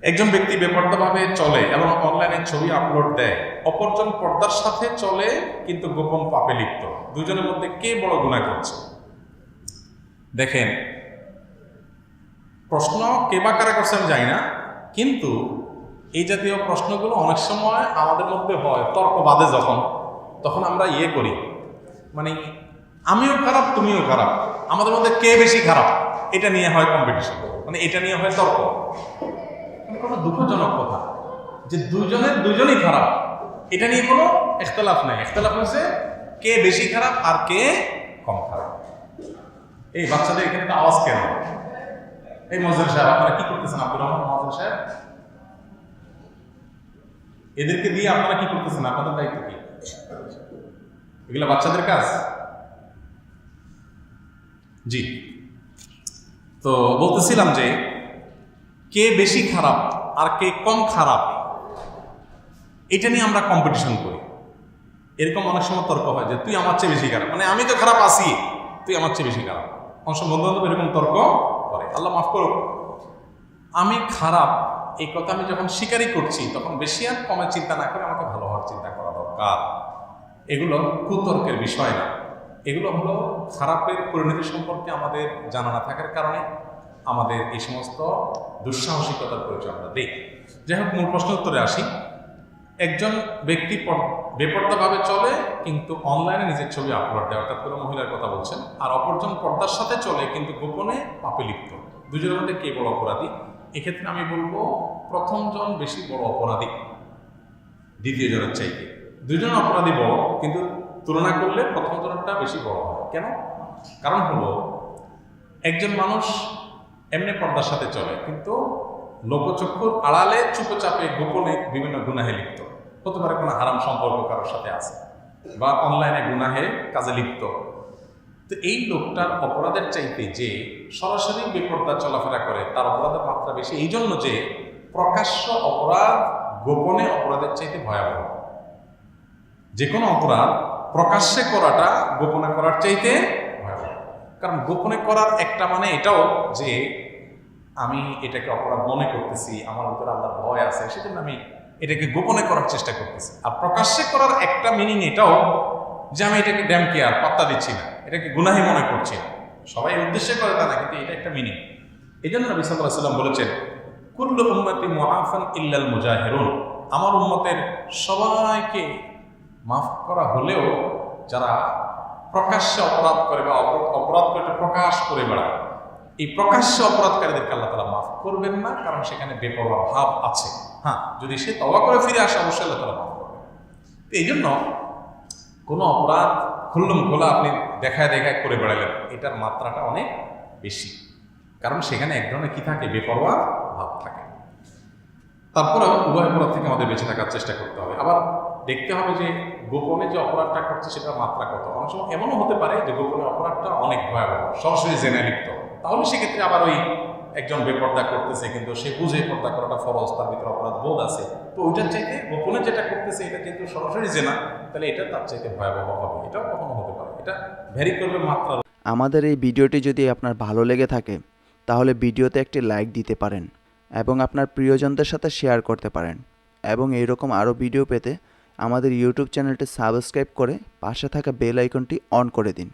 একজন ব্যক্তি বেপরোয়াভাবে চলে এবং অনলাইনে ছবি আপলোড দেয়, অপরজন পর্দার সাথে চলে কিন্তু গোপন পাপে লিপ্ত। দুজনের মধ্যে কে বড় গুনাহ করছে? দেখেন, প্রশ্ন কে বা কারা করছে আমি জানি না, কিন্তু এই জাতীয় প্রশ্নগুলো অনেক সময় আমাদের মধ্যে হয় তর্ক বাদে তখন আমরা করি, মানে আমিও খারাপ তুমিও খারাপ, আমাদের মধ্যে কে বেশি খারাপ এটা নিয়ে হয় কম্পিটিশন, মানে এটা নিয়ে হয় তর্ক। কোনো দুঃখজনক কথা যে দুজনই খারাপ, এটা নিয়ে কোনো ইখতিলাফ নাই। ইখতিলাফ হচ্ছে কে বেশি খারাপ আর কে কম খারাপ। এই বাচ্চাদের এখানে তো আওয়াজ কেন? এই মজুর সাহেব, আপনারা কি করতেছেন? আব্দুর রহমান মজুর সাহেব, এদেরকে দিয়ে আপনারা কি করতেছেন? আপনাদের দায়িত্ব কি? এগুলো বাচ্চাদের কাজ? জি, তো বলতেছিলাম যে কে বেশি খারাপ আর কে কম খারাপ এটা নিয়ে আমরা কম্পিটিশন করি। এরকম অনেক সময় তর্ক হয় যে তুই আমার চেয়ে বেশি খারাপ, মানে আমি তো খারাপ আছি, তুই আমার চেয়ে বেশি খারাপ। অনেক সময় বন্ধু বান্ধব এরকম তর্ক করে। আল্লাহ মাফ করুক, আমি খারাপ এই কথা আমি যখন স্বীকারই করছি তখন বেশি আর কমের চিন্তা না করে আমাকে ভালো হওয়ার চিন্তা করা দরকার। এগুলো কুতর্কের বিষয় না, এগুলো হলো খারাপের পরিণতি সম্পর্কে আমাদের জানা না থাকার কারণে আমাদের এই সমস্ত দুঃসাহসিকতার পরিচয় আমরা দিই। যাই হোক, মূল প্রশ্ন উত্তরে আসি। একজন ব্যক্তি বেপর্দাভাবে চলে কিন্তু অনলাইনে নিজের ছবি আপলোড দেয়, অর্থাৎ কোনো মহিলার কথা বলছেন, আর অপরজন পর্দার সাথে চলে কিন্তু গোপনে পাপে লিপ্ত। দুজনের মধ্যে কে বড় অপরাধী? এক্ষেত্রে আমি বলবো প্রথম জন বেশি বড় অপরাধী দ্বিতীয় জনের চাইতে। দুজন অপরাধী বড়, কিন্তু তুলনা করলে প্রথম জনটা বেশি বড় হয়। কেন? কারণ হলো একজন মানুষ এমনি পর্দার সাথে চলে কিন্তু লোকচক্ষুর আড়ালে চুপচাপে গোপনে বিভিন্ন গুনাহে লিপ্ত। হতে পারে কোনো হারাম সম্পর্ক কারোর সাথে আছে বা অনলাইনে গুনাহে কাজে লিপ্ত। তো এই লোকটার অপরাধের চাইতে যে সরাসরি বেপরদা চলাফেরা করে তার অপরাধের মাত্রা বেশি, এই জন্য যে প্রকাশ্য অপরাধ গোপনে অপরাধের চাইতে ভয়াবহ। যে কোনো অপরাধ প্রকাশ্যে করাটা গোপনে করার চাইতে ভয়াবহ। কারণ গোপনে করার একটা মানে এটাও যে আমি এটাকে অপরাধ মনে করতেছি, আমার ভিতরে আল্লাহর ভয় আছে, সেজন্য আমি এটাকে গোপনে করার চেষ্টা করতেছি। আর প্রকাশ্যে করার একটা মিনিং এটাও যে আমি এটাকে ড্যাম কেয়ার পাত্তা দিচ্ছি না, এটাকে গুনাহি মনে করছি না। সবাই উদ্দেশ্যে করে তা না, কিন্তু এটা একটা মিনিং। এই জন্য নবী সাল্লাল্লাহু আলাইহি ওয়াসাল্লাম বলেছেন, কুল্লু উম্মতি মুআফান ইল্লাল মুজাহিরুন, আমার উম্মতের সবাইকে মাফ করা হলেও যারা প্রকাশ্যে অপরাধ করে বা অপরাধ করে প্রকাশ করে বেড়ায়, এই প্রকাশ্য অপরাধকারীদেরকে আল্লাহ তাআলা মাফ করবেন না, কারণ সেখানে বেপরোয়া ভাব আছে। হ্যাঁ, যদি সে তওবা করে ফিরে আসে অবশ্যই আল্লাহ তাআলা মাফ করবেন। তো এই জন্য কোনো অপরাধ খুল্লম খোলা আপনি দেখায় করে বেড়ালেন, এটার মাত্রাটা অনেক বেশি, কারণ সেখানে এক ধরনের কি থাকে? বেপরোয়া ভাব থাকে। তারপরে উভয় অপরাধ থেকে আমাদের বেঁচে থাকার চেষ্টা করতে হবে। আবার দেখতে হবে যে গোপনে যে অপরাধটা করছে সেটার মাত্রা কত। অনেক সময় এমনও হতে পারে যে গোপনে অপরাধটা অনেক ভয়াবহ, সরাসরি জেনে লিপ্ত, তাহলে সেক্ষেত্রে আবার ওই একজন বেপর্দা করতেছে কিন্তু সে বুঝে পর্দা করাটা ফরজ, তার ভিতরে অপরাধ বোধ আছে, তো ওইটার চাইতে গোপনে যেটা করতেছে এটা যেহেতু সরাসরি জেনা, তাহলে এটা তার চাইতে ভয়াবহ হবে। এটাও কখনো হতে পারে, এটা ভ্যারি করবে মাত্রা। আমাদের এই ভিডিওটি যদি আপনার ভালো লেগে থাকে তাহলে ভিডিওতে একটি লাইক দিতে পারেন এবং আপনার প্রিয়জনদের সাথে শেয়ার করতে পারেন, এবং এইরকম আরও ভিডিও পেতে আমাদের ইউটিউব চ্যানেলটি সাবস্ক্রাইব করে পাশে থাকা বেল আইকনটি অন করে দিন।